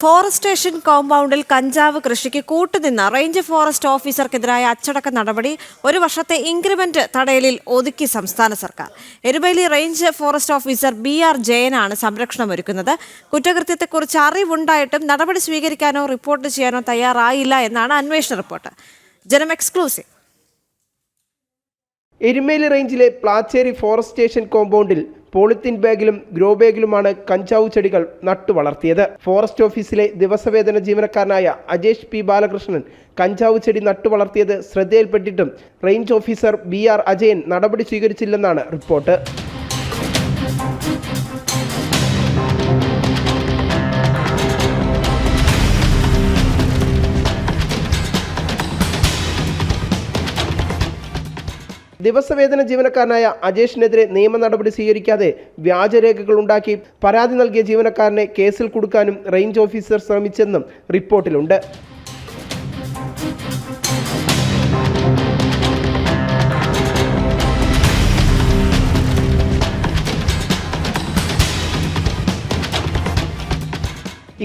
Forest station കോമ്പൗണ്ടിൽ കഞ്ചാവ് കൃഷിക്ക് കൂട്ടുനിന്ന റേഞ്ച് ഫോറസ്റ്റ് ഓഫീസർക്കെതിരായ അച്ചടക്ക നടപടി ഒരു വർഷത്തെ ഇൻക്രിമെന്റ് തടയലിൽ ഒതുക്കി സംസ്ഥാന സർക്കാർ. Erumeli range forest officer BR ജയനാണ് സംരക്ഷണം ഒരുക്കുന്നത്. കുറ്റകൃത്യത്തെക്കുറിച്ച് അറിവുണ്ടായിട്ടും നടപടി സ്വീകരിക്കാനോ റിപ്പോർട്ട് ചെയ്യാനോ തയ്യാറായില്ല എന്നാണ് അന്വേഷണ റിപ്പോർട്ട്. ജനം എക്സ്ക്ലൂസീവ്. എരുമേലി റേഞ്ചിലെ പ്ലാച്ചേരി ഫോറസ്റ്റ് സ്റ്റേഷൻ കോമ്പൗണ്ടിൽ പോളിത്തീൻ ബാഗിലും ഗ്രോ ബാഗിലുമാണ് കഞ്ചാവ് ചെടികൾ നട്ടുവളർത്തിയത്. ഫോറസ്റ്റ് ഓഫീസിലെ ദിവസവേതന ജീവനക്കാരനായ അജേഷ് P. ബാലകൃഷ്ണൻ കഞ്ചാവ് ചെടി നട്ടുവളർത്തിയത് ശ്രദ്ധയിൽപ്പെട്ടിട്ടും റേഞ്ച് ഓഫീസർ BR അജയൻ നടപടി സ്വീകരിച്ചില്ലെന്നാണ് റിപ്പോർട്ട്. ദിവസവേതന ജീവനക്കാരനായ അജേഷിനെതിരെ നിയമ നടപടി സ്വീകരിക്കാതെ വ്യാജരേഖകൾ ഉണ്ടാക്കി പരാതി നൽകിയ ജീവനക്കാരനെ കേസിൽ കുടുക്കാനും റേഞ്ച് ഓഫീസർ ശ്രമിച്ചെന്നും റിപ്പോർട്ടിലുണ്ട്.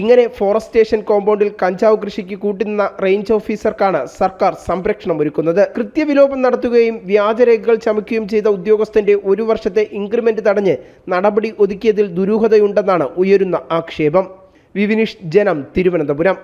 ഇങ്ങനെ ഫോറസ്റ്റ് സ്റ്റേഷൻ കോമ്പൗണ്ടിൽ കഞ്ചാവ് കൃഷിക്ക് കൂട്ടുനിന്ന റേഞ്ച് ഓഫീസർക്കാണ് സർക്കാർ സംരക്ഷണം ഒരുക്കുന്നത്. കൃത്യവിലോപം നടത്തുകയും വ്യാജരേഖകൾ ചമയ്ക്കുകയും ചെയ്ത ഉദ്യോഗസ്ഥന്റെ ഒരു വർഷത്തെ ഇൻക്രിമെന്റ് തടഞ്ഞ് നടപടി ഒതുക്കിയതിൽ ദുരൂഹതയുണ്ടെന്നാണ് ഉയരുന്ന ആക്ഷേപം. വിവിനിഷ്, ജനം, തിരുവനന്തപുരം.